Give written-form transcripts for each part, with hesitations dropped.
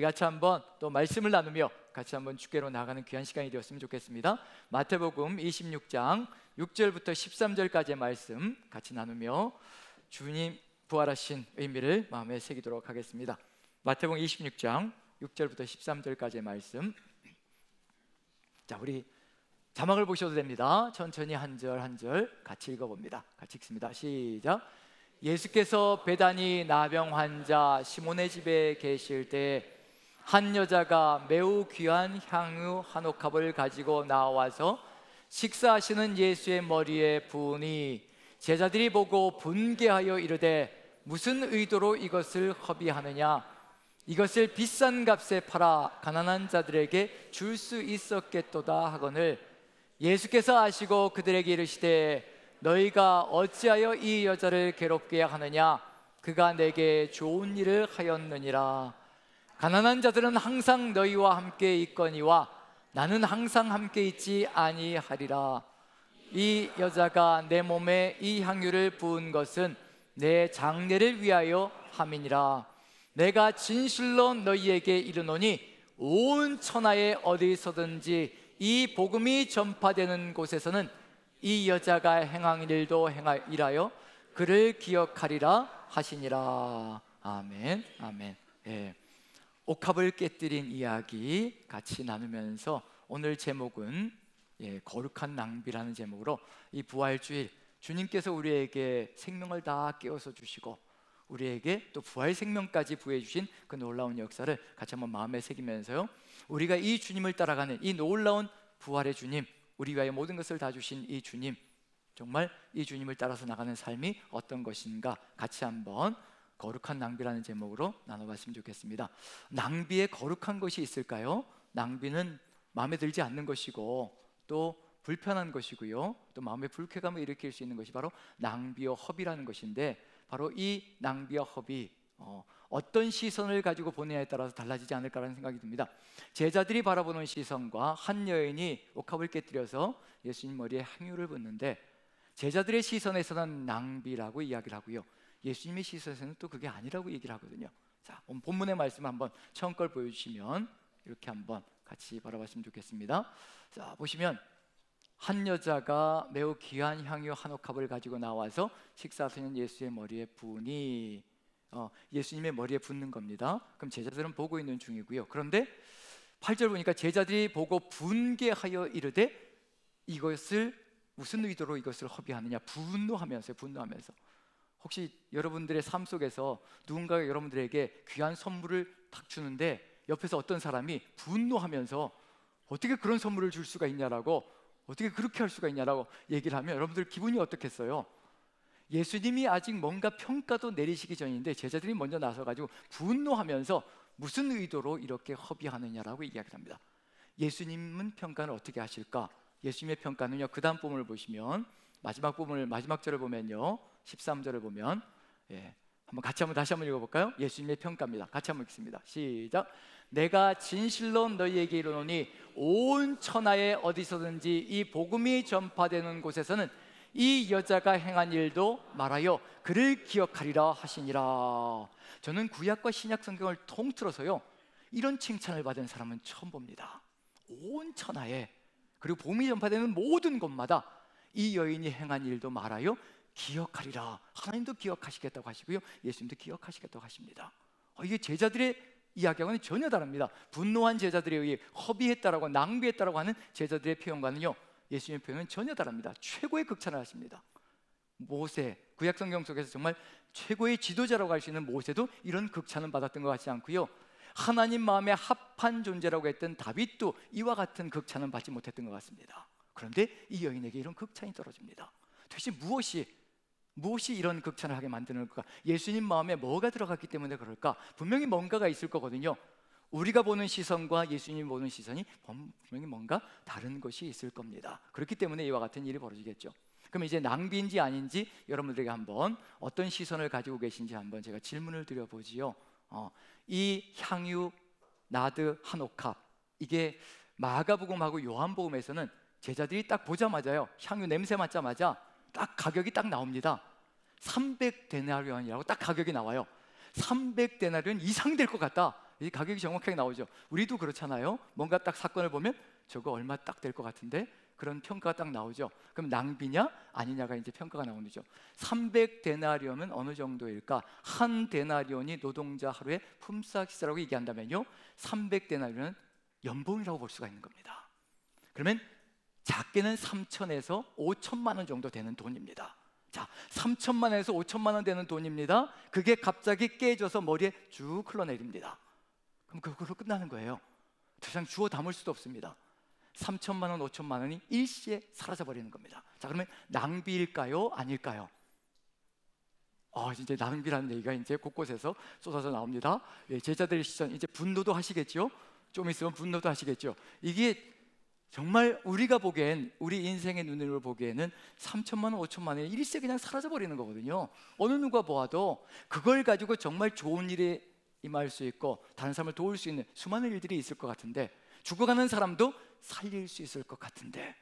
같이 한번 또 말씀을 나누며 같이 한번 주께로 나가는 귀한 시간이 되었으면 좋겠습니다. 마태복음 26장 6절부터 13절까지의 말씀 같이 나누며 주님 부활하신 의미를 마음에 새기도록 하겠습니다. 마태복음 26장 6절부터 13절까지의 말씀. 자, 우리 자막을 보셔도 됩니다. 천천히 한 절 한 절 같이 읽어봅니다. 같이 읽습니다. 시작. 예수께서 베다니 나병 환자 시몬의 집에 계실 때 한 여자가 매우 귀한 향유 한 옥합을 가지고 나와서 식사하시는 예수의 머리에 부으니 제자들이 보고 분개하여 이르되 무슨 의도로 이것을 허비하느냐? 이것을 비싼 값에 팔아 가난한 자들에게 줄 수 있었겠도다 하거늘 예수께서 아시고 그들에게 이르시되 너희가 어찌하여 이 여자를 괴롭게 하느냐? 그가 내게 좋은 일을 하였느니라. 가난한 자들은 항상 너희와 함께 있거니와 나는 항상 함께 있지 아니하리라. 이 여자가 내 몸에 이 향유를 부은 것은 내 장례를 위하여 함이니라. 내가 진실로 너희에게 이르노니 온 천하에 어디서든지 이 복음이 전파되는 곳에서는 이 여자가 행한 일도 행하여 그를 기억하리라 하시니라. 아멘. 아멘. 예. 옥합을 깨뜨린 이야기 같이 나누면서 오늘 제목은 거룩한 낭비라는 제목으로 이 부활주일 주님께서 우리에게 생명을 다 깨워서 주시고 우리에게 또 부활 생명까지 부해 주신 그 놀라운 역사를 같이 한번 마음에 새기면서요, 우리가 이 주님을 따라가는 이 놀라운 부활의 주님, 우리 위하여 모든 것을 다 주신 이 주님, 정말 이 주님을 따라서 나가는 삶이 어떤 것인가 같이 한번 거룩한 낭비라는 제목으로 나눠봤으면 좋겠습니다. 낭비에 거룩한 것이 있을까요? 낭비는 마음에 들지 않는 것이고 또 불편한 것이고요, 또 마음에 불쾌감을 일으킬 수 있는 것이 바로 낭비와 허비라는 것인데, 바로 이 낭비와 허비 어떤 시선을 가지고 보느냐에 따라서 달라지지 않을까라는 생각이 듭니다. 제자들이 바라보는 시선과 한 여인이 옥합을 깨뜨려서 예수님 머리에 향유를 붓는데, 제자들의 시선에서는 낭비라고 이야기를 하고요, 예수님의 시선에서는 또 그게 아니라고 얘기를 하거든요. 자, 본문의 말씀 한번 처음 걸 보여주시면 이렇게 한번 같이 바라봤으면 좋겠습니다. 자, 보시면 한 여자가 매우 귀한 향유 한 옥합을 가지고 나와서 식사하시는 예수의 머리에 부으니, 예수님의 머리에 붓는 겁니다. 그럼 제자들은 보고 있는 중이고요. 그런데 8절 보니까 제자들이 보고 분개하여 이르되 이것을 무슨 의도로 이것을 허비하느냐? 분노하면서. 혹시 여러분들의 삶 속에서 누군가가 여러분들에게 귀한 선물을 딱 주는데 옆에서 어떤 사람이 분노하면서 어떻게 그런 선물을 줄 수가 있냐라고, 어떻게 그렇게 할 수가 있냐라고 얘기를 하면 여러분들 기분이 어떻겠어요? 예수님이 아직 뭔가 평가도 내리시기 전인데 제자들이 먼저 나서가지고 분노하면서 무슨 의도로 이렇게 허비하느냐라고 이야기를 합니다. 예수님은 평가를 어떻게 하실까? 예수님의 평가는요, 그 다음 부분을 보시면 마지막 절을 보면요, 13절을 보면 한번 다시 한번 읽어볼까요? 예수님의 평가입니다. 같이 한번 읽습니다. 시작. 내가 진실로 너희에게 이르노니 온 천하에 어디서든지 이 복음이 전파되는 곳에서는 이 여자가 행한 일도 말하여 그를 기억하리라 하시니라. 저는 구약과 신약 성경을 통틀어서요, 이런 칭찬을 받은 사람은 처음 봅니다. 온 천하에, 그리고 복음이 전파되는 모든 곳마다 이 여인이 행한 일도 말하여 기억하리라. 하나님도 기억하시겠다고 하시고요, 예수님도 기억하시겠다고 하십니다. 이게 제자들의 이야기하고는 전혀 다릅니다. 분노한 제자들에 의해 허비했다라고 낭비했다라고 하는 제자들의 표현과는요, 예수님의 표현은 전혀 다릅니다. 최고의 극찬을 하십니다. 모세, 구약 성경 속에서 정말 최고의 지도자라고 할 수 있는 모세도 이런 극찬은 받았던 것 같지 않고요, 하나님 마음에 합한 존재라고 했던 다윗도 이와 같은 극찬은 받지 못했던 것 같습니다. 그런데 이 여인에게 이런 극찬이 떨어집니다. 도대체 무엇이 이런 극찬을 하게 만드는 걸까? 예수님 마음에 뭐가 들어갔기 때문에 그럴까? 분명히 뭔가가 있을 거거든요. 우리가 보는 시선과 예수님이 보는 시선이 분명히 뭔가 다른 것이 있을 겁니다. 그렇기 때문에 이와 같은 일이 벌어지겠죠. 그럼 이제 낭비인지 아닌지 여러분들에게 한번 어떤 시선을 가지고 계신지 한번 제가 질문을 드려보지요. 이 향유 나드 한 옥합, 이게 마가복음하고 요한복음에서는 제자들이 딱 보자마자요, 향유 냄새 맡자마자 딱 가격이 딱 나옵니다. 300데나리온이라고 딱 가격이 나와요. 300데나리온 이상 될 것 같다. 이 가격이 정확하게 나오죠. 우리도 그렇잖아요. 뭔가 딱 사건을 보면 저거 얼마 딱 될 것 같은데 그런 평가가 딱 나오죠. 그럼 낭비냐 아니냐가 이제 평가가 나오는 거죠. 300데나리온은 어느 정도일까? 한 데나리온이 노동자 하루의 품삯이라고 얘기한다면요, 300데나리온은 연봉이라고 볼 수가 있는 겁니다. 그러면 작게는 3천에서 5천만 원 정도 되는 돈입니다. 자, 3천만 원에서 5천만 원 되는 돈입니다. 그게 갑자기 깨져서 머리에 쭉 흘러내립니다. 그럼 그걸로 끝나는 거예요. 더 이상 주워 담을 수도 없습니다. 3천만 원, 5천만 원이 일시에 사라져 버리는 겁니다. 자, 그러면 낭비일까요? 아닐까요? 이제 낭비라는 얘기가 이제 곳곳에서 쏟아져 나옵니다. 예, 제자들의 시선, 이제 분노도 하시겠죠? 좀 있으면 분노도 하시겠죠? 이게 정말 우리가 보기엔, 우리 인생의 눈으로 보기에는 3천만 원, 5천만 원이 일시에 그냥 사라져 버리는 거거든요. 어느 누가 보아도 그걸 가지고 정말 좋은 일에 임할 수 있고 다른 사람을 도울 수 있는 수많은 일들이 있을 것 같은데, 죽어가는 사람도 살릴 수 있을 것 같은데,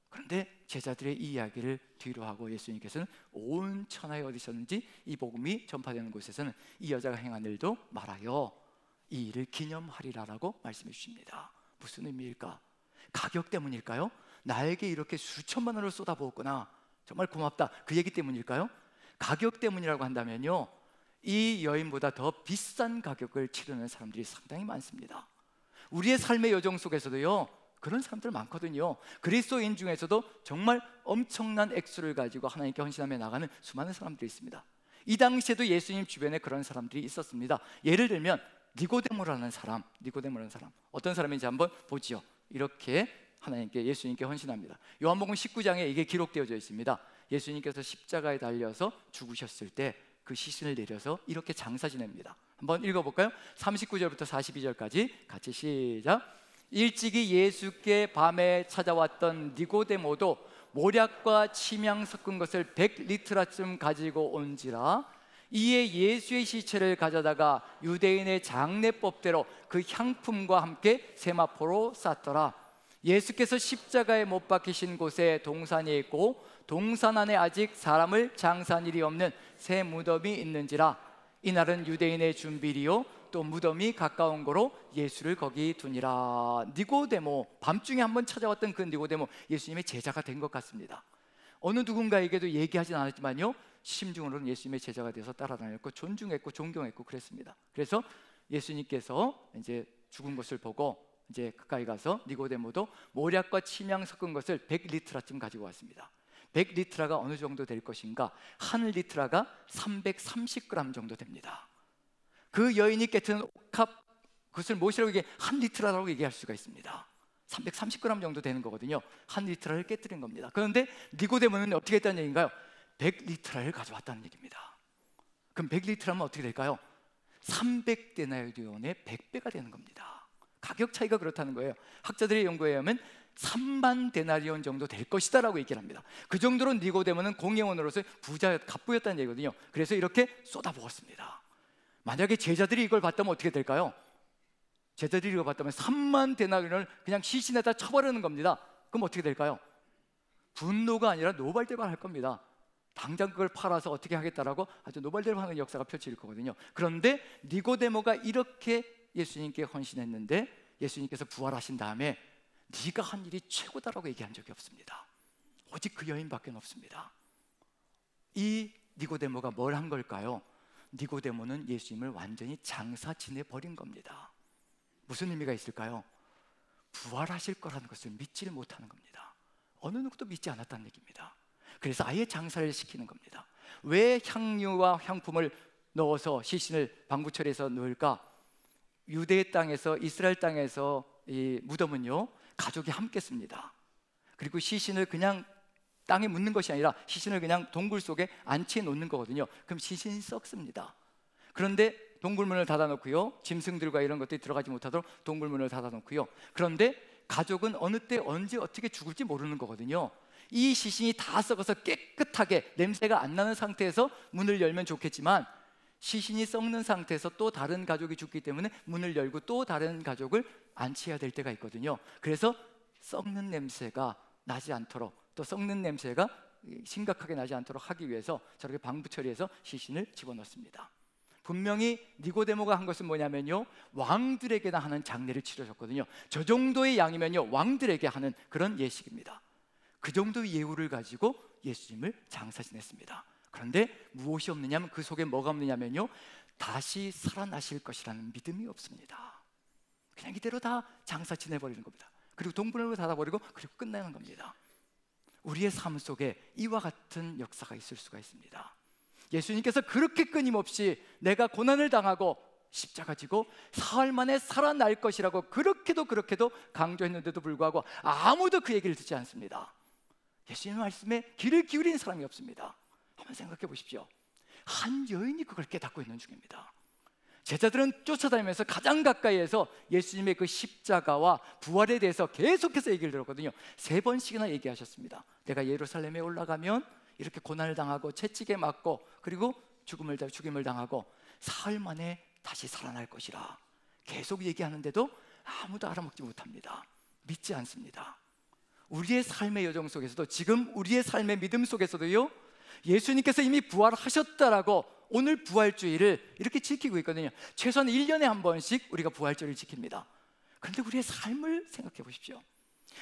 그런데 제자들의 이 이야기를 뒤로 하고 예수님께서는 온 천하에 어디 있었는지 이 복음이 전파되는 곳에서는 이 여자가 행한 일도 말하여 이 일을 기념하리라라고 말씀해 주십니다. 무슨 의미일까? 가격 때문일까요? 나에게 이렇게 수천만 원을 쏟아부었구나, 정말 고맙다, 그 얘기 때문일까요? 가격 때문이라고 한다면요, 이 여인보다 더 비싼 가격을 치르는 사람들이 상당히 많습니다. 우리의 삶의 여정 속에서도요, 그런 사람들 많거든요. 그리스도인 중에서도 정말 엄청난 액수를 가지고 하나님께 헌신하며 나가는 수많은 사람들이 있습니다. 이 당시에도 예수님 주변에 그런 사람들이 있었습니다. 예를 들면 니고데모라는 사람, 어떤 사람인지 한번 보지요. 이렇게 하나님께, 예수님께 헌신합니다. 요한복음 19장에 이게 기록되어져 있습니다. 예수님께서 십자가에 달려서 죽으셨을 때 그 시신을 내려서 이렇게 장사 지냅니다. 한번 읽어볼까요? 39절부터 42절까지 같이 시작. 일찍이 예수께 밤에 찾아왔던 니고데모도 모략과 침향 섞은 것을 100리트라쯤 가지고 온지라. 이에 예수의 시체를 가져다가 유대인의 장례법대로 그 향품과 함께 세마포로 쌌더라. 예수께서 십자가에 못 박히신 곳에 동산이 있고 동산 안에 아직 사람을 장사한 일이 없는 새 무덤이 있는지라. 이날은 유대인의 준비리요 또 무덤이 가까운 거로 예수를 거기 두니라. 니고데모, 밤중에 한번 찾아왔던 그 니고데모, 예수님의 제자가 된 것 같습니다. 어느 누군가에게도 얘기하진 않았지만요, 심중으로는 예수님의 제자가 되어서 따라다녔고 존중했고 존경했고 그랬습니다. 그래서 예수님께서 이제 죽은 것을 보고 이제 가까이 가서 니고데모도 모략과 침향 섞은 것을 100리트라쯤 가지고 왔습니다. 100리트라가 어느 정도 될 것인가? 한 리트라가 330g 정도 됩니다. 그 여인이 깨트는 옥합, 그것을 무엇이라고 한 리트라라고 얘기할 수가 있습니다. 330g 정도 되는 거거든요. 한 리트라를 깨뜨린 겁니다. 그런데 니고데모는 어떻게 했다는 얘기인가요? 100리트라를 가져왔다는 얘기입니다. 그럼 100리트라면 어떻게 될까요? 300데나리온의 100배가 되는 겁니다. 가격 차이가 그렇다는 거예요. 학자들의 연구에 의하면 3만 데나리온 정도 될 것이다 라고 얘기를 합니다. 그 정도로 니고데모는 공예원으로서 부자, 갑부였다는 얘기거든요. 그래서 이렇게 쏟아부었습니다. 만약에 제자들이 이걸 봤다면 어떻게 될까요? 제자들이 이걸 봤다면 3만 데나리온을 그냥 시신에다 쳐버리는 겁니다. 그럼 어떻게 될까요? 분노가 아니라 노발대발할 겁니다. 당장 그걸 팔아서 어떻게 하겠다라고 아주 노발대발하는 역사가 펼쳐질 거거든요. 그런데 니고데모가 이렇게 예수님께 헌신했는데 예수님께서 부활하신 다음에 네가 한 일이 최고다라고 얘기한 적이 없습니다. 오직 그 여인밖에 없습니다. 이 니고데모가 뭘 한 걸까요? 니고데모는 예수님을 완전히 장사 지내버린 겁니다. 무슨 의미가 있을까요? 부활하실 거라는 것을 믿지를 못하는 겁니다. 어느 누구도 믿지 않았다는 얘기입니다. 그래서 아예 장사를 시키는 겁니다. 왜 향유와 향품을 넣어서 시신을 방부처리해서 넣을까? 유대 땅에서, 이스라엘 땅에서 이 무덤은요, 가족이 함께 씁니다. 그리고 시신을 그냥 땅에 묻는 것이 아니라 시신을 그냥 동굴 속에 안치해 놓는 거거든요. 그럼 시신이 썩습니다. 그런데 동굴문을 닫아놓고요, 짐승들과 이런 것들이 들어가지 못하도록 동굴문을 닫아놓고요. 그런데 가족은 어느 때 언제 어떻게 죽을지 모르는 거거든요. 이 시신이 다 썩어서 깨끗하게 냄새가 안 나는 상태에서 문을 열면 좋겠지만 시신이 썩는 상태에서 또 다른 가족이 죽기 때문에 문을 열고 또 다른 가족을 안치해야 될 때가 있거든요. 그래서 썩는 냄새가 나지 않도록, 또 썩는 냄새가 심각하게 나지 않도록 하기 위해서 저렇게 방부 처리해서 시신을 집어넣습니다. 분명히 니고데모가 한 것은 뭐냐면요, 왕들에게나 하는 장례를 치러줬거든요. 저 정도의 양이면요, 왕들에게 하는 그런 예식입니다. 그 정도의 예우를 가지고 예수님을 장사 지냈습니다. 그런데 무엇이 없느냐면, 그 속에 뭐가 없느냐면요, 다시 살아나실 것이라는 믿음이 없습니다. 그냥 이대로 다 장사 지내버리는 겁니다. 그리고 동분으로 닫아버리고 그리고 끝나는 겁니다. 우리의 삶 속에 이와 같은 역사가 있을 수가 있습니다. 예수님께서 그렇게 끊임없이 내가 고난을 당하고 십자가 지고 사흘 만에 살아날 것이라고 그렇게도 강조했는데도 불구하고 아무도 그 얘기를 듣지 않습니다. 예수님의 말씀에 귀를 기울이는 사람이 없습니다. 한번 생각해 보십시오. 한 여인이 그걸 깨닫고 있는 중입니다. 제자들은 쫓아다니면서 가장 가까이에서 예수님의 그 십자가와 부활에 대해서 계속해서 얘기를 들었거든요. 3번씩이나 얘기하셨습니다. 내가 예루살렘에 올라가면 이렇게 고난을 당하고 채찍에 맞고 그리고 죽임을 당하고 사흘 만에 다시 살아날 것이라 계속 얘기하는데도 아무도 알아먹지 못합니다. 믿지 않습니다. 우리의 삶의 여정 속에서도, 지금 우리의 삶의 믿음 속에서도요, 예수님께서 이미 부활하셨다라고 오늘 부활주의를 이렇게 지키고 있거든요. 최소한 1년에 한 번씩 우리가 부활주의를 지킵니다. 그런데 우리의 삶을 생각해 보십시오.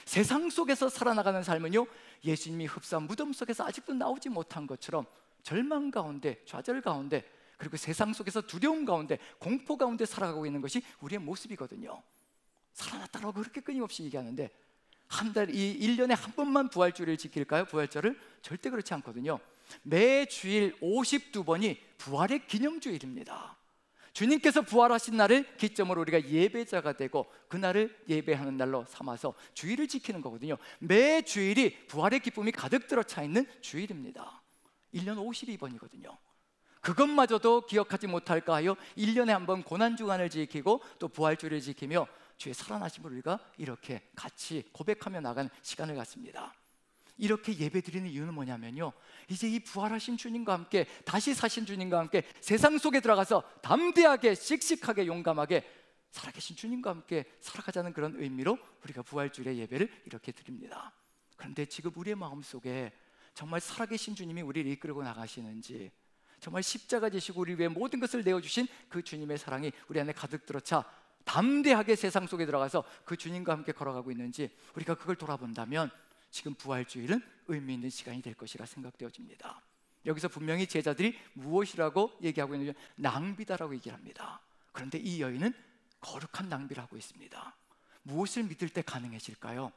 세상 속에서 살아나가는 삶은요, 예수님이 흡사한 무덤 속에서 아직도 나오지 못한 것처럼 절망 가운데, 좌절 가운데, 그리고 세상 속에서 두려움 가운데, 공포 가운데 살아가고 있는 것이 우리의 모습이거든요. 살아났다고 그렇게 끊임없이 얘기하는데, 한 달, 1년에 한 번만 부활주의를 지킬까요? 부활절을? 절대 그렇지 않거든요. 매 주일 52번이 부활의 기념주일입니다. 주님께서 부활하신 날을 기점으로 우리가 예배자가 되고 그날을 예배하는 날로 삼아서 주일을 지키는 거거든요. 매 주일이 부활의 기쁨이 가득 들어 차 있는 주일입니다. 1년 52번이거든요. 그것마저도 기억하지 못할까 하여 1년에 한 번 고난주간을 지키고 또 부활주일을 지키며 주의 살아나심을 우리가 이렇게 같이 고백하며 나가는 시간을 갖습니다. 이렇게 예배드리는 이유는 뭐냐면요, 이제 이 부활하신 주님과 함께, 다시 사신 주님과 함께 세상 속에 들어가서 담대하게, 씩씩하게, 용감하게 살아계신 주님과 함께 살아가자는 그런 의미로 우리가 부활주일의 예배를 이렇게 드립니다. 그런데 지금 우리의 마음속에 정말 살아계신 주님이 우리를 이끌고 나가시는지, 정말 십자가 지시고 우리 위해 모든 것을 내어주신 그 주님의 사랑이 우리 안에 가득 들어차 담대하게 세상 속에 들어가서 그 주님과 함께 걸어가고 있는지, 우리가 그걸 돌아본다면 지금 부활주일은 의미 있는 시간이 될 것이라 생각되어집니다. 여기서 분명히 제자들이 무엇이라고 얘기하고 있는지, 낭비다라고 얘기를 합니다. 그런데 이 여인은 거룩한 낭비를 하고 있습니다. 무엇을 믿을 때 가능해질까요?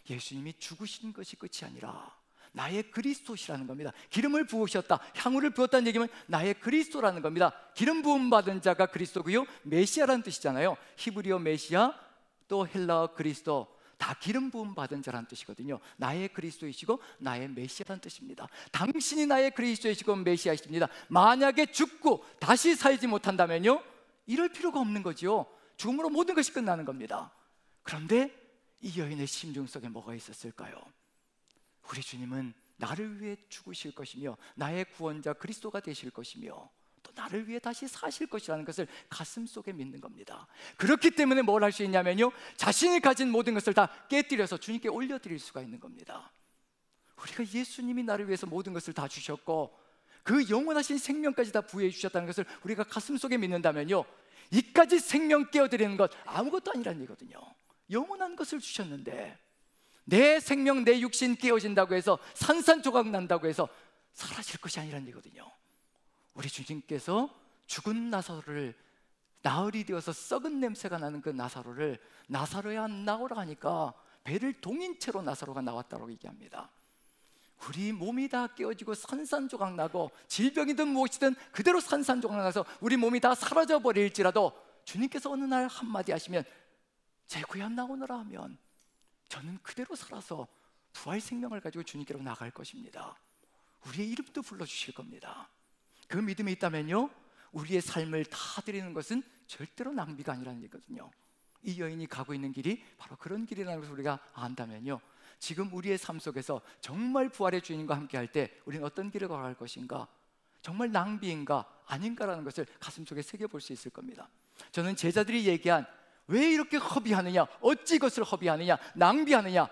예수님이 죽으신 것이 끝이 아니라 나의 그리스도시라는 겁니다. 기름을 부으셨다, 향후를 부었다는 얘기면 나의 그리스도라는 겁니다. 기름 부음 받은 자가 그리스도고요, 메시아라는 뜻이잖아요. 히브리어 메시아, 또 헬라어 그리스도, 다 기름 부음 받은 자라는 뜻이거든요. 나의 그리스도이시고 나의 메시아라는 뜻입니다. 당신이 나의 그리스도이시고 메시아이십니다. 만약에 죽고 다시 살지 못한다면요, 이럴 필요가 없는 거죠. 죽음으로 모든 것이 끝나는 겁니다. 그런데 이 여인의 심중 속에 뭐가 있었을까요? 우리 주님은 나를 위해 죽으실 것이며 나의 구원자 그리스도가 되실 것이며 또 나를 위해 다시 사실 것이라는 것을 가슴속에 믿는 겁니다. 그렇기 때문에 뭘 할 수 있냐면요, 자신이 가진 모든 것을 다 깨뜨려서 주님께 올려드릴 수가 있는 겁니다. 우리가 예수님이 나를 위해서 모든 것을 다 주셨고 그 영원하신 생명까지 다 부여해 주셨다는 것을 우리가 가슴속에 믿는다면요, 이까지 생명 깨어드리는 것 아무것도 아니라는 얘기거든요. 영원한 것을 주셨는데 내 생명, 내 육신 깨어진다고 해서 산산조각 난다고 해서 사라질 것이 아니라는 얘기거든요. 우리 주님께서 죽은 나사로를, 나흘이 되어서 썩은 냄새가 나는 그 나사로를 나사로야 나오라 하니까 배를 동인 채로 나사로가 나왔다고 얘기합니다. 우리 몸이 다 깨어지고 산산조각 나고 질병이든 무엇이든 그대로 산산조각 나서 우리 몸이 다 사라져 버릴지라도 주님께서 어느 날 한마디 하시면 제구야 나오너라 하면 저는 그대로 살아서 부활 생명을 가지고 주님께로 나갈 것입니다. 우리의 이름도 불러주실 겁니다. 그 믿음이 있다면요, 우리의 삶을 다 드리는 것은 절대로 낭비가 아니라는 얘기거든요. 이 여인이 가고 있는 길이 바로 그런 길이라는 것을 우리가 안다면요, 지금 우리의 삶 속에서 정말 부활의 주님과 함께 할 때 우리는 어떤 길을 걸어갈 것인가, 정말 낭비인가 아닌가라는 것을 가슴속에 새겨볼 수 있을 겁니다. 저는 제자들이 얘기한 왜 이렇게 허비하느냐, 어찌 이것을 허비하느냐, 낭비하느냐,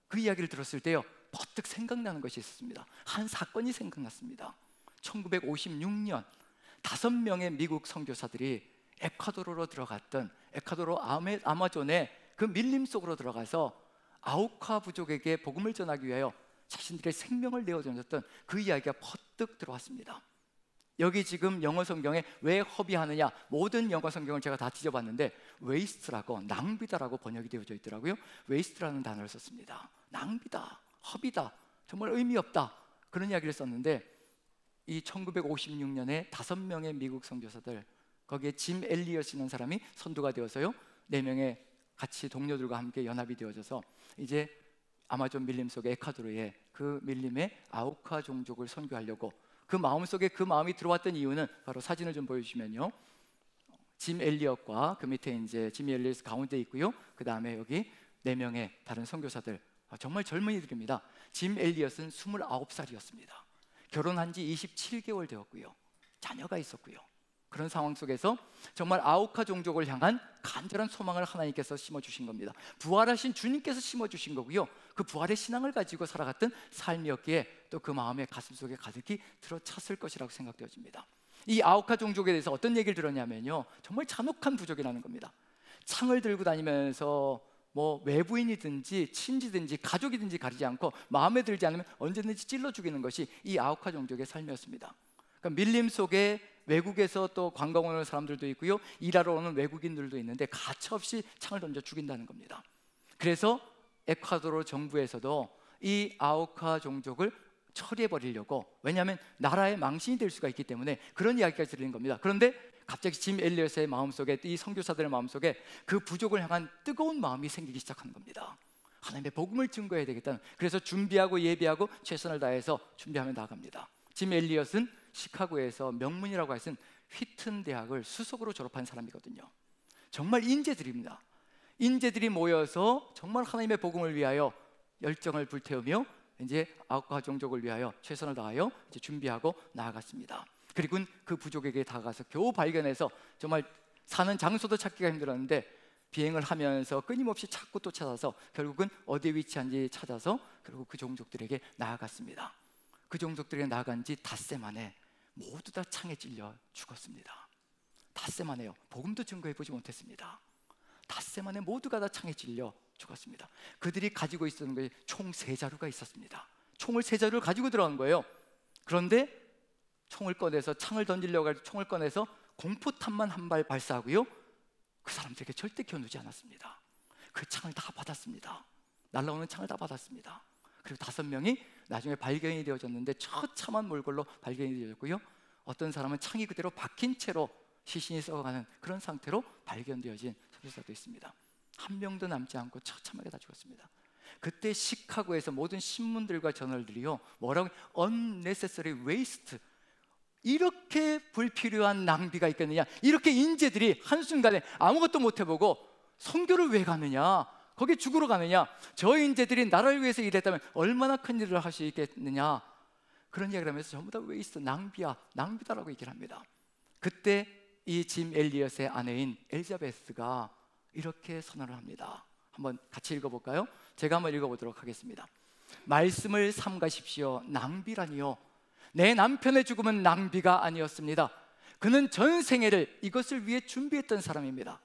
그 이야기를 들었을 때요, 퍼뜩 생각나는 것이 있었습니다. 한 사건이 생각났습니다. 1956년 5명의 미국 선교사들이 에콰도르로 들어갔던 에콰도르 아마존의 그 밀림 속으로 들어가서 아우카 부족에게 복음을 전하기 위하여 자신들의 생명을 내어던졌던 그 이야기가 퍼뜩 들어왔습니다. 여기 지금 영어 성경에 왜 허비하느냐, 모든 영어 성경을 제가 다 뒤져봤는데 웨이스트라고, 낭비다라고 번역이 되어져 있더라고요. 웨이스트라는 단어를 썼습니다. 낭비다, 허비다, 정말 의미 없다, 그런 이야기를 썼는데, 이 1956년에 5명의 미국 선교사들, 거기에 짐 엘리엇이라는 사람이 선두가 되어서요, 4명의 같이 동료들과 함께 연합이 되어져서 이제 아마존 밀림 속의 에콰도르의 그 밀림의 아우카 종족을 선교하려고, 그 마음속에 그 마음이 들어왔던 이유는 바로 사진을 좀 보여주시면요, 짐 엘리엇과 그 밑에 이제 짐 엘리엇 가운데 있고요, 그 다음에 여기 4명의 다른 선교사들, 정말 젊은이들입니다. 짐 엘리엇은 29살이었습니다. 결혼한 지 27개월 되었고요, 자녀가 있었고요. 그런 상황 속에서 정말 아우카 종족을 향한 간절한 소망을 하나님께서 심어주신 겁니다. 부활하신 주님께서 심어주신 거고요, 그 부활의 신앙을 가지고 살아갔던 삶이었기에 또 그 마음에 가슴속에 가득히 들어찼을 것이라고 생각되어집니다. 이 아우카 종족에 대해서 어떤 얘기를 들었냐면요, 정말 잔혹한 부족이라는 겁니다. 창을 들고 다니면서 뭐 외부인이든지 친지든지 가족이든지 가리지 않고 마음에 들지 않으면 언제든지 찔러 죽이는 것이 이 아우카 종족의 삶이었습니다. 그러니까 밀림 속에 외국에서 또 관광 오는 사람들도 있고요, 일하러 오는 외국인들도 있는데 가차없이 창을 던져 죽인다는 겁니다. 그래서 에콰도르 정부에서도 이 아우카 종족을 처리해버리려고, 왜냐하면 나라의 망신이 될 수가 있기 때문에 그런 이야기가 들리는 겁니다. 그런데 갑자기 짐 엘리엇의 마음속에, 이 선교사들의 마음속에 그 부족을 향한 뜨거운 마음이 생기기 시작하는 겁니다. 하나님의 복음을 증거해야 되겠다는, 그래서 준비하고 예비하고 최선을 다해서 준비하며 나아갑니다. 짐 엘리엇은 시카고에서 명문이라고 할 수 있는 휘튼 대학을 수석으로 졸업한 사람이거든요. 정말 인재들입니다. 인재들이 모여서 정말 하나님의 복음을 위하여 열정을 불태우며 이제 아우카 종족을 위하여 최선을 다하여 이제 준비하고 나아갔습니다. 그리고 그 부족에게 다가가서 겨우 발견해서, 정말 사는 장소도 찾기가 힘들었는데 비행을 하면서 끊임없이 찾고 또 찾아서 결국은 어디에 위치한지 찾아서 결국 그 종족들에게 나아갔습니다. 그 종족들에게 나아간 지 닷새 만에 모두 다 창에 찔려 죽었습니다. 닷새 만에요. 복음도 증거해보지 못했습니다. 닷새 만에 모두가 다 창에 찔려 죽었습니다. 그들이 가지고 있었던 것이 총 3자루가 있었습니다. 총을 3자루를 가지고 들어간 거예요. 그런데 총을 꺼내서, 창을 던지려고 할 총을 꺼내서 공포탄만 한 발 발사하고요, 그 사람들에게 절대 겨누지 않았습니다. 그 창을 다 받았습니다. 날라오는 창을 다 받았습니다. 그리고 5명이 나중에 발견이 되어졌는데 처참한 몰골로 발견이 되어졌고요, 어떤 사람은 창이 그대로 박힌 채로 시신이 썩어가는 그런 상태로 발견되어진 선교사도 있습니다. 한 명도 남지 않고 처참하게 다 죽었습니다. 그때 시카고에서 모든 신문들과 저널들이요, 뭐라고, unnecessary waste, 이렇게 불필요한 낭비가 있겠느냐, 이렇게 인재들이 한순간에 아무것도 못 해보고 선교를 왜 가느냐, 거기 죽으러 가느냐, 저 인재들이 나라를 위해서 일했다면 얼마나 큰 일을 할 수 있겠느냐, 그런 이야기를 하면서 전부 다 웨이스트, 낭비야, 낭비다라고 얘기를 합니다. 그때 이 짐 엘리엇의 아내인 엘자베스가 이렇게 선언을 합니다. 한번 같이 읽어볼까요? 제가 한번 읽어보도록 하겠습니다. 말씀을 삼가십시오. 낭비라니요, 내 남편의 죽음은 낭비가 아니었습니다. 그는 전 생애를 이것을 위해 준비했던 사람입니다.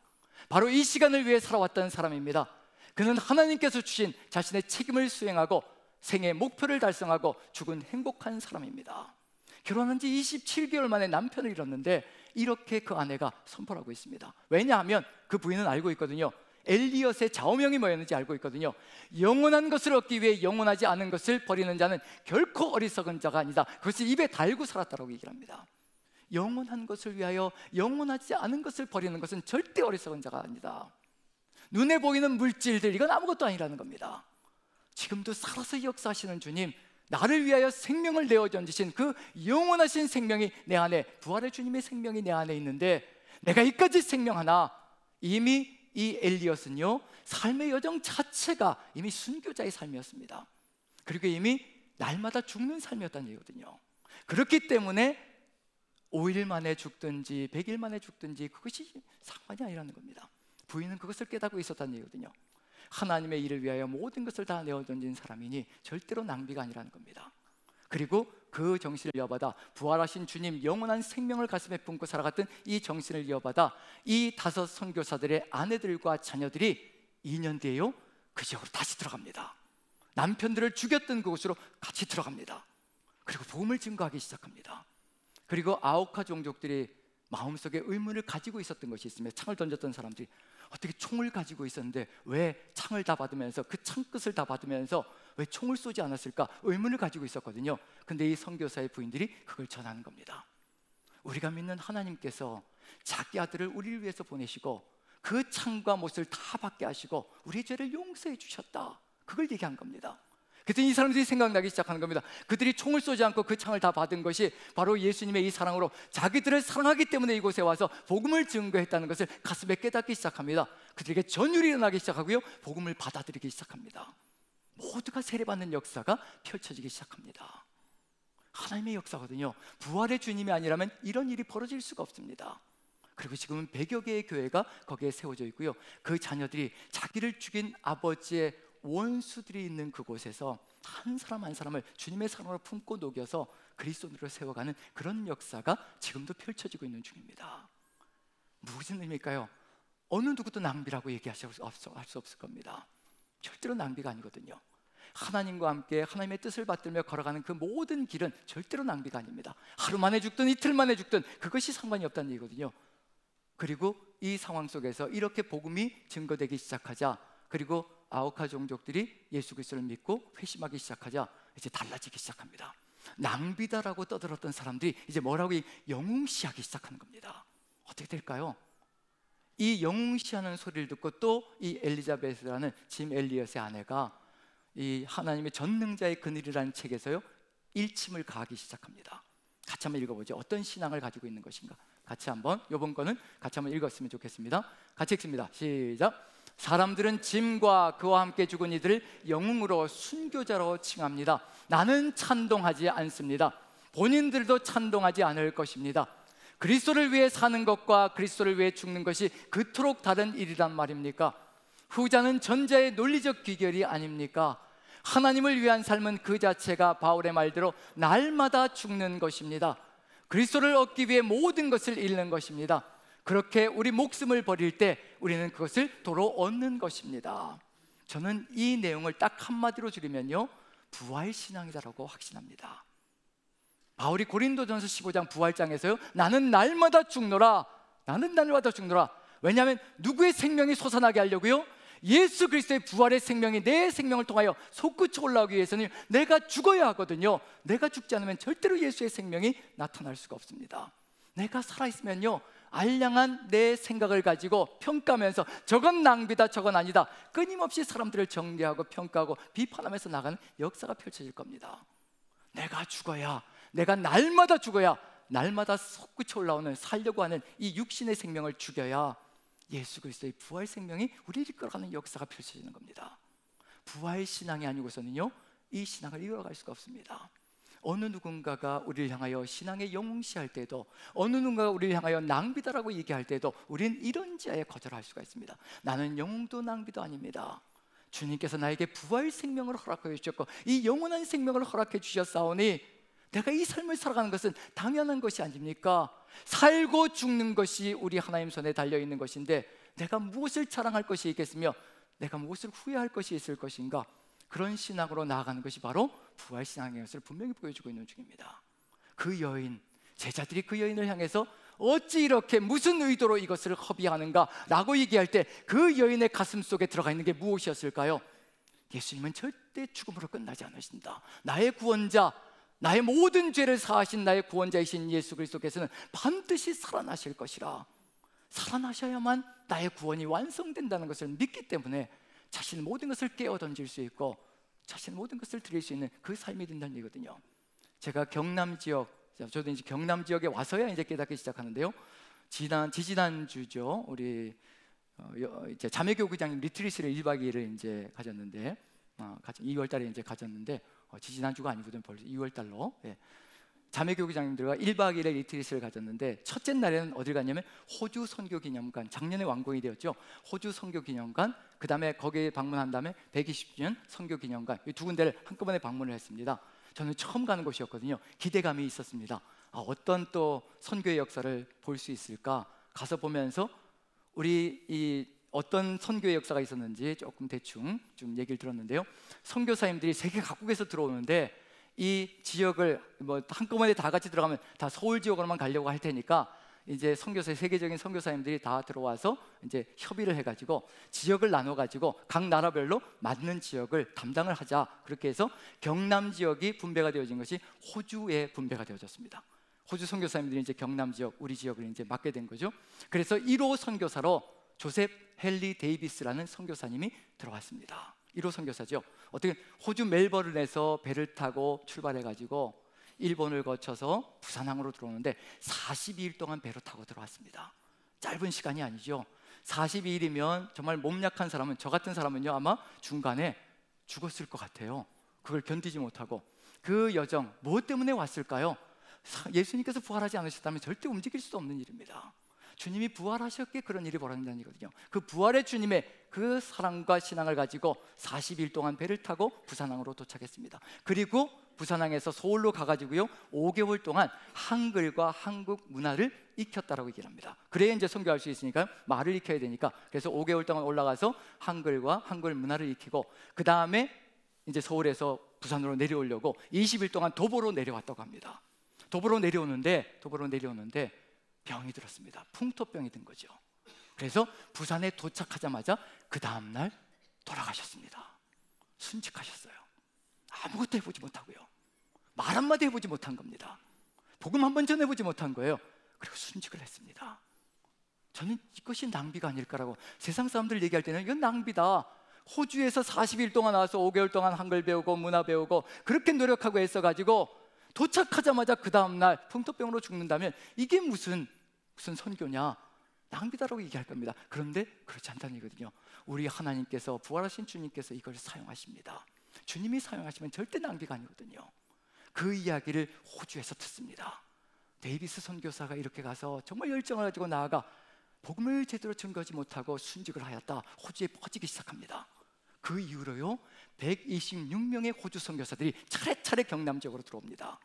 바로 이 시간을 위해 살아왔던 사람입니다. 그는 하나님께서 주신 자신의 책임을 수행하고 생애 목표를 달성하고 죽은 행복한 사람입니다. 결혼한 지 27개월 만에 남편을 잃었는데 이렇게 그 아내가 선포를 하고 있습니다. 왜냐하면 그 부인은 알고 있거든요. 엘리엇의 좌우명이 뭐였는지 알고 있거든요. 영원한 것을 얻기 위해 영원하지 않은 것을 버리는 자는 결코 어리석은 자가 아니다. 그것을 입에 달고 살았다고 얘기를 합니다. 영원한 것을 위하여 영원하지 않은 것을 버리는 것은 절대 어리석은 자가 아니다. 눈에 보이는 물질들, 이건 아무것도 아니라는 겁니다. 지금도 살아서 역사하시는 주님, 나를 위하여 생명을 내어 던지신 그 영원하신 생명이 내 안에, 부활의 주님의 생명이 내 안에 있는데 내가 이까지 생명 하나, 이미 이 엘리엇은요, 삶의 여정 자체가 이미 순교자의 삶이었습니다. 그리고 이미 날마다 죽는 삶이었다는 얘기거든요. 그렇기 때문에 5일 만에 죽든지 100일 만에 죽든지 그것이 상관이 아니라는 겁니다. 부인은 그것을 깨닫고 있었다는 얘기거든요. 하나님의 일을 위하여 모든 것을 다 내어 던진 사람이니 절대로 낭비가 아니라는 겁니다. 그리고 그 정신을 이어받아 부활하신 주님 영원한 생명을 가슴에 품고 살아갔던 이 정신을 이어받아 이 5 선교사들의 아내들과 자녀들이 2년 뒤에요 그 지역으로 다시 들어갑니다. 남편들을 죽였던 그곳으로 같이 들어갑니다. 그리고 복음을 증거하기 시작합니다. 그리고 아오카 종족들이 마음속에 의문을 가지고 있었던 것이 있으며 창을 던졌던 사람들이 어떻게 총을 가지고 있었는데 왜 창을 다 받으면서 그 창끝을 다 받으면서 왜 총을 쏘지 않았을까 의문을 가지고 있었거든요. 근데 이 선교사의 부인들이 그걸 전하는 겁니다. 우리가 믿는 하나님께서 자기 아들을 우리를 위해서 보내시고 그 창과 못을 다 받게 하시고 우리의 죄를 용서해 주셨다, 그걸 얘기한 겁니다. 그랬더니 이 사람들이 생각나기 시작하는 겁니다. 그들이 총을 쏘지 않고 그 창을 다 받은 것이 바로 예수님의 이 사랑으로 자기들을 사랑하기 때문에 이곳에 와서 복음을 증거했다는 것을 가슴에 깨닫기 시작합니다. 그들에게 전율이 일어나기 시작하고요 복음을 받아들이기 시작합니다. 모두가 세례받는 역사가 펼쳐지기 시작합니다. 하나님의 역사거든요. 부활의 주님이 아니라면 이런 일이 벌어질 수가 없습니다. 그리고 지금은 100여 개의 교회가 거기에 세워져 있고요 그 자녀들이 자기를 죽인 아버지의 원수들이 있는 그곳에서 한 사람 한 사람을 주님의 사랑으로 품고 녹여서 그리스도인으로 세워가는 그런 역사가 지금도 펼쳐지고 있는 중입니다. 무슨 의미일까요? 어느 누구도 낭비라고 얘기하실 수 없을 겁니다. 절대로 낭비가 아니거든요. 하나님과 함께 하나님의 뜻을 받들며 걸어가는 그 모든 길은 절대로 낭비가 아닙니다. 하루 만에 죽든 이틀 만에 죽든 그것이 상관이 없다는 얘기거든요. 그리고 이 상황 속에서 이렇게 복음이 증거되기 시작하자, 그리고 아오카 종족들이 예수 그리스도를 믿고 회심하기 시작하자 이제 달라지기 시작합니다. 낭비다라고 떠들었던 사람들이 이제 뭐라고 영웅시하기 시작하는 겁니다. 어떻게 될까요? 이 영웅시하는 소리를 듣고 또 이 엘리자베스라는 짐 엘리엇의 아내가 이 하나님의 전능자의 그늘이라는 책에서요 일침을 가하기 시작합니다. 같이 한번 읽어보죠. 어떤 신앙을 가지고 있는 것인가 같이 한번, 이번 거는 같이 한번 읽었으면 좋겠습니다. 같이 읽습니다. 시작. 사람들은 짐과 그와 함께 죽은 이들을 영웅으로 순교자로 칭합니다. 나는 찬동하지 않습니다. 본인들도 찬동하지 않을 것입니다. 그리스도를 위해 사는 것과 그리스도를 위해 죽는 것이 그토록 다른 일이란 말입니까? 후자는 전자의 논리적 귀결이 아닙니까? 하나님을 위한 삶은 그 자체가 바울의 말대로 날마다 죽는 것입니다. 그리스도를 얻기 위해 모든 것을 잃는 것입니다. 그렇게 우리 목숨을 버릴 때 우리는 그것을 도로 얻는 것입니다. 저는 이 내용을 딱 한마디로 줄이면요 부활신앙이다라고 확신합니다. 바울이 고린도전서 15장 부활장에서요 나는 날마다 죽노라, 나는 날마다 죽노라. 왜냐하면 누구의 생명이 솟아나게 하려고요? 예수 그리스도의 부활의 생명이 내 생명을 통하여 솟구쳐 올라오기 위해서는 내가 죽어야 하거든요. 내가 죽지 않으면 절대로 예수의 생명이 나타날 수가 없습니다. 내가 살아있으면요 알량한 내 생각을 가지고 평가하면서 저건 낭비다 저건 아니다 끊임없이 사람들을 정죄하고 평가하고 비판하면서 나가는 역사가 펼쳐질 겁니다. 내가 죽어야, 내가 날마다 죽어야, 날마다 솟구쳐 올라오는 살려고 하는 이 육신의 생명을 죽여야 예수 그리스도의 부활 생명이 우리를 이끌어가는 역사가 펼쳐지는 겁니다. 부활 신앙이 아니고서는요 이 신앙을 이끌어갈 수가 없습니다. 어느 누군가가 우리를 향하여 신앙의 영웅시할 때도, 어느 누군가가 우리를 향하여 낭비다라고 얘기할 때도 우리는 이런 지하에 거절할 수가 있습니다. 나는 영웅도 낭비도 아닙니다. 주님께서 나에게 부활 생명을 허락해 주셨고 이 영원한 생명을 허락해 주셨사오니 내가 이 삶을 살아가는 것은 당연한 것이 아닙니까? 살고 죽는 것이 우리 하나님 손에 달려있는 것인데 내가 무엇을 자랑할 것이 있겠으며 내가 무엇을 후회할 것이 있을 것인가? 그런 신앙으로 나아가는 것이 바로 부활신앙의 것을 분명히 보여주고 있는 중입니다. 그 여인, 제자들이 그 여인을 향해서 어찌 이렇게 무슨 의도로 이것을 허비하는가 라고 얘기할 때 그 여인의 가슴 속에 들어가 있는 게 무엇이었을까요? 예수님은 절대 죽음으로 끝나지 않으신다. 나의 구원자, 나의 모든 죄를 사하신 나의 구원자이신 예수 그리스도께서는 반드시 살아나실 것이라, 살아나셔야만 나의 구원이 완성된다는 것을 믿기 때문에 자신의 모든 것을 깨어 던질 수 있고 자신의 모든 것을 드릴 수 있는 그 삶이 된다는 얘기거든요. 제가 경남 지역, 저도 이제 경남 지역에 와서야 이제 깨닫기 시작하는데요. 지지난주죠. 우리 이제 자매교구장님 리트리스를 1박 2일을 이제 가졌는데 2월 달에 이제 가졌는데 지지난주가 아니거든요. 벌써 2월 달로. 예. 자매교구장님들과 1박 2일의 리트리스를 가졌는데 첫째 날에는 어딜 갔냐면 호주 선교기념관, 작년에 완공이 되었죠. 호주 선교기념관, 그 다음에 거기에 방문한 다음에 120주년 선교기념관, 이 두 군데를 한꺼번에 방문을 했습니다. 저는 처음 가는 곳이었거든요. 기대감이 있었습니다. 어떤 또 선교의 역사를 볼 수 있을까? 가서 보면서 우리 이 어떤 선교의 역사가 있었는지 조금 대충 좀 얘기를 들었는데요. 선교사님들이 세계 각국에서 들어오는데 이 지역을 뭐 한꺼번에 다 같이 들어가면 다 서울 지역으로만 가려고 할 테니까 이제 선교사, 세계적인 선교사님들이 다 들어와서 이제 협의를 해가지고 지역을 나눠가지고 각 나라별로 맞는 지역을 담당을 하자. 그렇게 해서 경남 지역이 분배가 되어진 것이 호주에 분배가 되어졌습니다. 호주 선교사님들이 이제 경남 지역, 우리 지역을 이제 맡게 된 거죠. 그래서 1호 선교사로 조셉 헨리 데이비스라는 선교사님이 들어왔습니다. 1호 선교사죠. 어떻게 호주 멜버른에서 배를 타고 출발해가지고 일본을 거쳐서 부산항으로 들어오는데 42일 동안 배로 타고 들어왔습니다. 짧은 시간이 아니죠. 42일이면 정말 몸 약한 사람은, 저 같은 사람은요 아마 중간에 죽었을 것 같아요. 그걸 견디지 못하고. 그 여정 무엇 때문에 왔을까요? 예수님께서 부활하지 않으셨다면 절대 움직일 수도 없는 일입니다. 주님이 부활하셨기에 그런 일이 벌어진다는 얘기거든요. 그 부활의 주님의 그 사랑과 신앙을 가지고 40일 동안 배를 타고 부산항으로 도착했습니다. 그리고 부산항에서 서울로 가가지고요 5개월 동안 한글과 한국 문화를 익혔다라고 얘기를 합니다. 그래야 이제 선교할 수 있으니까 말을 익혀야 되니까. 그래서 5개월 동안 올라가서 한글과 한글 문화를 익히고, 그 다음에 이제 서울에서 부산으로 내려오려고 20일 동안 도보로 내려왔다고 합니다. 도보로 내려오는데 병이 들었습니다. 풍토병이 든 거죠. 그래서 부산에 도착하자마자 그 다음날 돌아가셨습니다. 순직하셨어요. 아무것도 해보지 못하고요, 말 한마디 해보지 못한 겁니다. 복음 한번 전해보지 못한 거예요. 그리고 순직을 했습니다. 저는 이것이 낭비가 아닐까라고, 세상 사람들 얘기할 때는 이건 낭비다, 호주에서 40일 동안 와서 5개월 동안 한글 배우고 문화 배우고 그렇게 노력하고 애써가지고 도착하자마자 그 다음날 풍토병으로 죽는다면 이게 무슨 선교냐, 낭비다라고 얘기할 겁니다. 그런데 그렇지 않다는 얘기거든요. 우리 하나님께서, 부활하신 주님께서 이걸 사용하십니다. 주님이 사용하시면 절대 낭비가 아니거든요. 그 이야기를 호주에서 듣습니다. 데이비스 선교사가 이렇게 가서 정말 열정을 가지고 나아가 복음을 제대로 전거하지 못하고 순직을 하였다. 호주에 퍼지기 시작합니다. 그 이후로요 126명의 호주 선교사들이 차례차례 경남 지역으로 들어옵니다.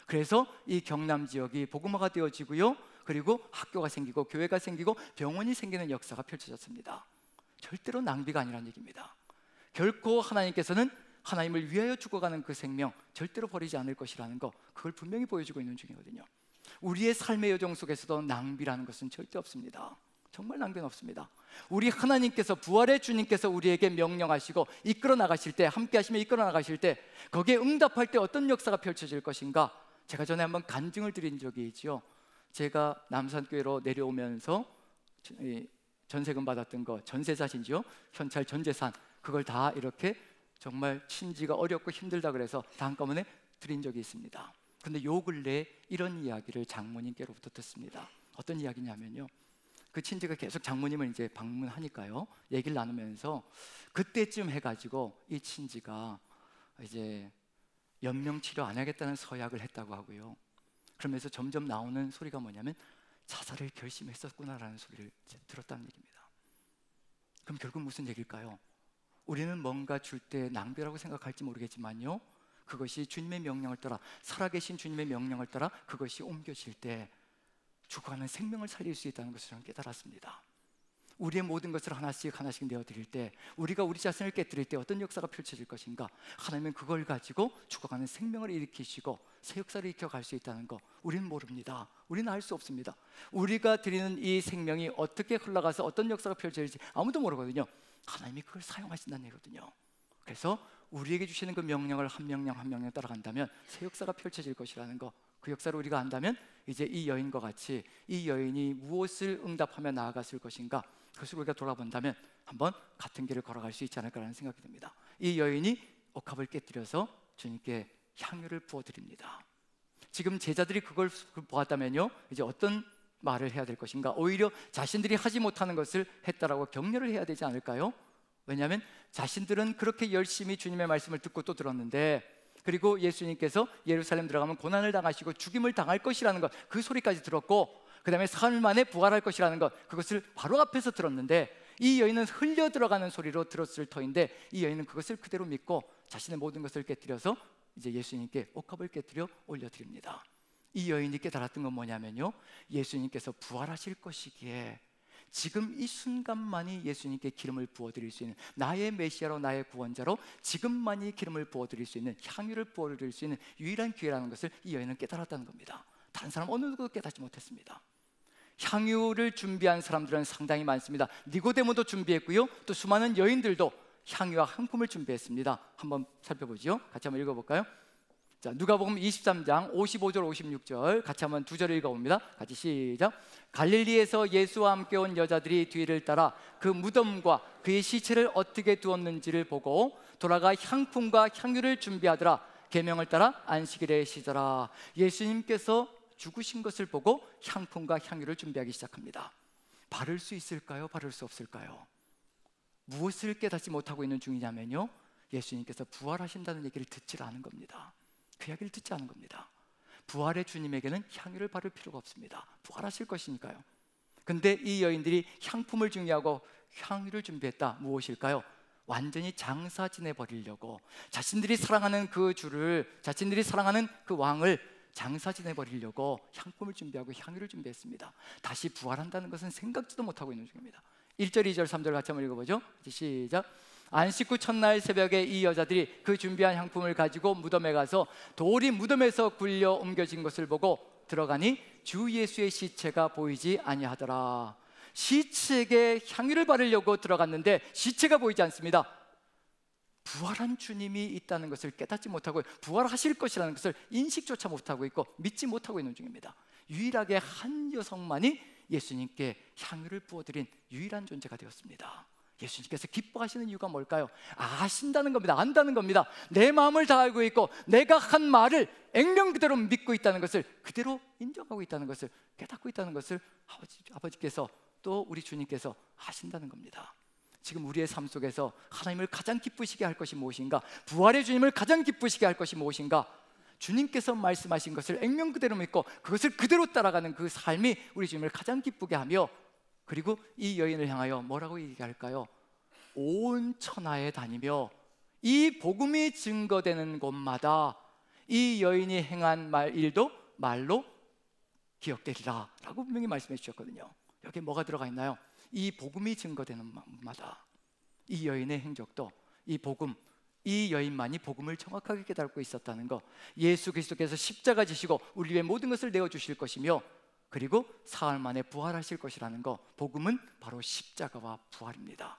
그래서 이 경남 지역이 복음화가 되어지고요, 그리고 학교가 생기고 교회가 생기고 병원이 생기는 역사가 펼쳐졌습니다. 절대로 낭비가 아니라는 얘기입니다. 결코 하나님께서는 하나님을 위하여 죽어가는 그 생명 절대로 버리지 않을 것이라는 거, 그걸 분명히 보여주고 있는 중이거든요. 우리의 삶의 여정 속에서도 낭비라는 것은 절대 없습니다. 정말 낭비는 없습니다. 우리 하나님께서, 부활의 주님께서 우리에게 명령하시고 이끌어 나가실 때, 함께 하시며 이끌어 나가실 때 거기에 응답할 때 어떤 역사가 펼쳐질 것인가, 제가 전에 한번 간증을 드린 적이 있죠. 제가 남산교회로 내려오면서 전세금 받았던 거, 전세자신지요, 현찰 전재산, 그걸 다 이렇게 정말 친지가 어렵고 힘들다 그래서 다 한꺼번에 드린 적이 있습니다. 근데 요 근래에 이런 이야기를 장모님께로부터 듣습니다. 어떤 이야기냐면요, 그 친지가 계속 장모님을 이제 방문하니까요, 얘기를 나누면서 그때쯤 해가지고 이 친지가 이제 연명치료 안 하겠다는 서약을 했다고 하고요. 그러면서 점점 나오는 소리가 뭐냐면 자살을 결심했었구나라는 소리를 들었다는 얘기입니다. 그럼 결국 무슨 얘기일까요? 우리는 뭔가 줄 때 낭비라고 생각할지 모르겠지만요, 그것이 주님의 명령을 따라, 살아계신 주님의 명령을 따라 그것이 옮겨질 때 죽어가는 생명을 살릴 수 있다는 것을 저는 깨달았습니다. 우리의 모든 것을 하나씩 하나씩 내어드릴 때, 우리가 우리 자신을 깨뜨릴 때 어떤 역사가 펼쳐질 것인가, 하나님은 그걸 가지고 죽어가는 생명을 일으키시고 새 역사를 일으켜갈 수 있다는 거, 우리는 모릅니다. 우리는 알 수 없습니다. 우리가 드리는 이 생명이 어떻게 흘러가서 어떤 역사가 펼쳐질지 아무도 모르거든요. 하나님이 그걸 사용하신다는 얘기거든요. 그래서 우리에게 주시는 그 명령을 한 명령 한 명령 따라간다면 새 역사가 펼쳐질 것이라는 거, 그 역사를 우리가 안다면 이제 이 여인과 같이 이 여인이 무엇을 응답하며 나아갔을 것인가, 그것을 우리가 돌아본다면 한번 같은 길을 걸어갈 수 있지 않을까라는 생각이 듭니다. 이 여인이 옥합을 깨뜨려서 주님께 향유를 부어드립니다. 지금 제자들이 그걸 보았다면요, 이제 어떤 말을 해야 될 것인가, 오히려 자신들이 하지 못하는 것을 했다라고 격려를 해야 되지 않을까요? 왜냐하면 자신들은 그렇게 열심히 주님의 말씀을 듣고 또 들었는데, 그리고 예수님께서 예루살렘 들어가면 고난을 당하시고 죽임을 당할 것이라는 것, 그 소리까지 들었고, 그 다음에 사흘 만에 부활할 것이라는 것, 그것을 바로 앞에서 들었는데, 이 여인은 흘려 들어가는 소리로 들었을 터인데 이 여인은 그것을 그대로 믿고 자신의 모든 것을 깨뜨려서 이제 예수님께 옥합을 깨뜨려 올려드립니다. 이 여인이 깨달았던 건 뭐냐면요, 예수님께서 부활하실 것이기에 지금 이 순간만이 예수님께 기름을 부어드릴 수 있는, 나의 메시아로 나의 구원자로 지금만이 기름을 부어드릴 수 있는, 향유를 부어드릴 수 있는 유일한 기회라는 것을 이 여인은 깨달았다는 겁니다. 다른 사람 어느 누구도 깨닫지 못했습니다. 향유를 준비한 사람들은 상당히 많습니다. 니고데모도 준비했고요, 또 수많은 여인들도 향유와 향품을 준비했습니다. 한번 살펴보죠. 같이 한번 읽어볼까요? 자, 누가복음 23장 55절 56절 같이 한번 두 절을 읽어봅니다. 같이 시작. 갈릴리에서 예수와 함께 온 여자들이 뒤를 따라 그 무덤과 그의 시체를 어떻게 두었는지를 보고 돌아가 향품과 향유를 준비하더라. 계명을 따라 안식일에 시더라. 예수님께서 죽으신 것을 보고 향품과 향유를 준비하기 시작합니다. 바를 수 있을까요? 바를 수 없을까요? 무엇을 깨닫지 못하고 있는 중이냐면요, 예수님께서 부활하신다는 얘기를 듣지 않은 겁니다. 그 이야기를 듣지 않은 겁니다. 부활의 주님에게는 향유를 바를 필요가 없습니다. 부활하실 것이니까요. 근데 이 여인들이 향품을 준비하고 향유를 준비했다. 무엇일까요? 완전히 장사 지내버리려고, 자신들이 사랑하는 그 주를, 자신들이 사랑하는 그 왕을 장사 지내버리려고 향품을 준비하고 향유를 준비했습니다. 다시 부활한다는 것은 생각지도 못하고 있는 중입니다. 1절, 2절, 3절 같이 한번 읽어보죠. 시작. 안식 후 첫날 새벽에 이 여자들이 그 준비한 향품을 가지고 무덤에 가서 돌이 무덤에서 굴려 옮겨진 것을 보고 들어가니 주 예수의 시체가 보이지 아니하더라. 시체에게 향유를 바르려고 들어갔는데 시체가 보이지 않습니다. 부활한 주님이 있다는 것을 깨닫지 못하고, 부활하실 것이라는 것을 인식조차 못하고 있고 믿지 못하고 있는 중입니다. 유일하게 한 여성만이 예수님께 향유를 부어드린 유일한 존재가 되었습니다. 예수님께서 기뻐하시는 이유가 뭘까요? 아신다는 겁니다. 안다는 겁니다. 내 마음을 다 알고 있고 내가 한 말을 액면 그대로 믿고 있다는 것을, 그대로 인정하고 있다는 것을, 깨닫고 있다는 것을 아버지께서, 또 우리 주님께서 아신다는 겁니다. 지금 우리의 삶 속에서 하나님을 가장 기쁘시게 할 것이 무엇인가? 부활의 주님을 가장 기쁘시게 할 것이 무엇인가? 주님께서 말씀하신 것을 액면 그대로 믿고 그것을 그대로 따라가는 그 삶이 우리 주님을 가장 기쁘게 하며, 그리고 이 여인을 향하여 뭐라고 얘기할까요? 온 천하에 다니며 이 복음이 증거되는 곳마다 이 여인이 행한 일도 말로 기억되리라 라고 분명히 말씀해 주셨거든요. 여기에 뭐가 들어가 있나요? 이 복음이 증거되는 곳마다 이 여인의 행적도, 이 복음, 이 여인만이 복음을 정확하게 깨닫고 있었다는 것, 예수 그리스도께서 십자가 지시고 우리 위해 모든 것을 내어주실 것이며, 그리고 사흘 만에 부활하실 것이라는 것, 복음은 바로 십자가와 부활입니다.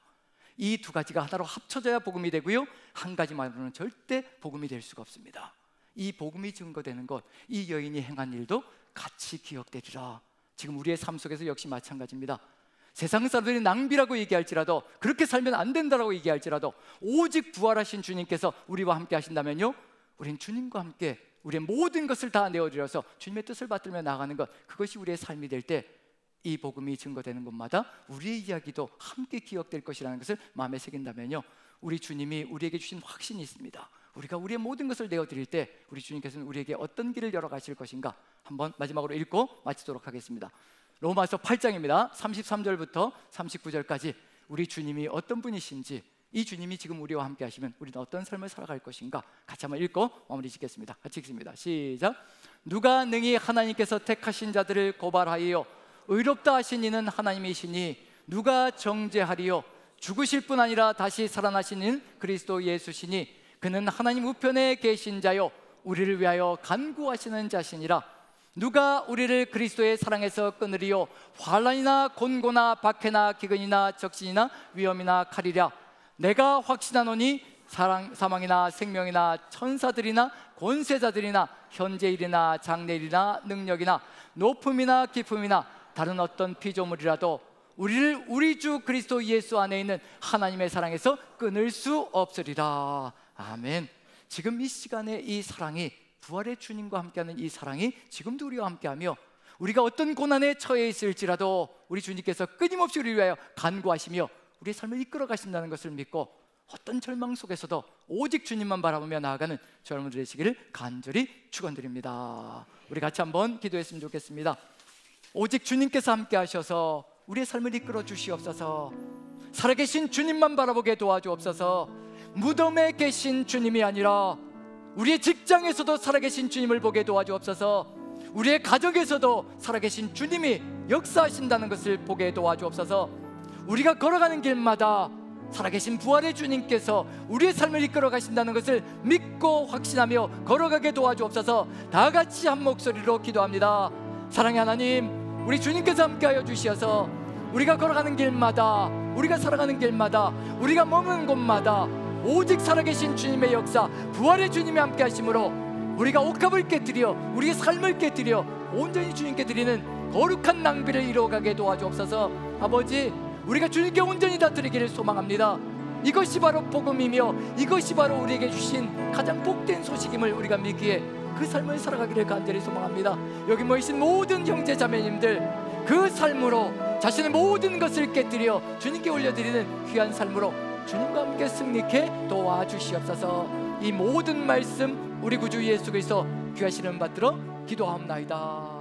이 두 가지가 하나로 합쳐져야 복음이 되고요, 한 가지만으로는 절대 복음이 될 수가 없습니다. 이 복음이 증거되는 것, 이 여인이 행한 일도 같이 기억되리라. 지금 우리의 삶 속에서 역시 마찬가지입니다. 세상 사람들이 낭비라고 얘기할지라도, 그렇게 살면 안 된다라고 얘기할지라도, 오직 부활하신 주님께서 우리와 함께 하신다면요, 우린 주님과 함께 우리의 모든 것을 다 내어드려서 주님의 뜻을 받들며 나아가는 것, 그것이 우리의 삶이 될 때 이 복음이 증거되는 곳마다 우리의 이야기도 함께 기억될 것이라는 것을 마음에 새긴다면요, 우리 주님이 우리에게 주신 확신이 있습니다. 우리가 우리의 모든 것을 내어드릴 때 우리 주님께서는 우리에게 어떤 길을 열어가실 것인가, 한번 마지막으로 읽고 마치도록 하겠습니다. 로마서 8장입니다. 33절부터 39절까지 우리 주님이 어떤 분이신지, 이 주님이 지금 우리와 함께 하시면 우리는 어떤 삶을 살아갈 것인가, 같이 한번 읽고 마무리 짓겠습니다. 같이 읽습니다. 시작. 누가 능히 하나님께서 택하신 자들을 고발하여 의롭다 하신 이는 하나님이시니 누가 정죄하리요? 죽으실 뿐 아니라 다시 살아나신 이는 그리스도 예수시니 그는 하나님 우편에 계신 자요 우리를 위하여 간구하시는 자시니라. 누가 우리를 그리스도의 사랑에서 끊으리요? 환난이나 곤고나 박해나 기근이나 적신이나 위험이나 칼이랴. 내가 확신하노니 사망이나 생명이나 천사들이나 권세자들이나 현재일이나 장래일이나 능력이나 높음이나 깊음이나 다른 어떤 피조물이라도 우리를 우리 주 그리스도 예수 안에 있는 하나님의 사랑에서 끊을 수 없으리라. 아멘. 지금 이 시간에 이 사랑이, 부활의 주님과 함께하는 이 사랑이 지금도 우리와 함께하며, 우리가 어떤 고난에 처해 있을지라도 우리 주님께서 끊임없이 우리를 위하여 간구하시며 우리의 삶을 이끌어 가신다는 것을 믿고, 어떤 절망 속에서도 오직 주님만 바라보며 나아가는 저 여러분들 되시기를 간절히 축원드립니다. 우리 같이 한번 기도했으면 좋겠습니다. 오직 주님께서 함께 하셔서 우리의 삶을 이끌어 주시옵소서. 살아계신 주님만 바라보게 도와주옵소서. 무덤에 계신 주님이 아니라 우리의 직장에서도 살아계신 주님을 보게 도와주옵소서. 우리의 가정에서도 살아계신 주님이 역사하신다는 것을 보게 도와주옵소서. 우리가 걸어가는 길마다 살아계신 부활의 주님께서 우리의 삶을 이끌어 가신다는 것을 믿고 확신하며 걸어가게 도와주옵소서. 다 같이 한 목소리로 기도합니다. 사랑의 하나님, 우리 주님께서 함께하여 주시어서 우리가 걸어가는 길마다, 우리가 살아가는 길마다, 우리가 머무는 곳마다 오직 살아계신 주님의 역사, 부활의 주님이 함께 하심으로 우리가 옥합을 깨뜨려 우리의 삶을 깨뜨려 온전히 주님께 드리는 거룩한 낭비를 이루어가게 도와주옵소서. 아버지, 우리가 주님께 온전히 다 드리기를 소망합니다. 이것이 바로 복음이며 이것이 바로 우리에게 주신 가장 복된 소식임을 우리가 믿기에 그 삶을 살아가기를 간절히 소망합니다. 여기 모이신 모든 형제 자매님들, 그 삶으로 자신의 모든 것을 깨뜨려 주님께 올려드리는 귀한 삶으로 주님과 함께 승리케 도와주시옵소서. 이 모든 말씀 우리 구주 예수 그리스도 귀하신 이름 받들어 기도하옵나이다.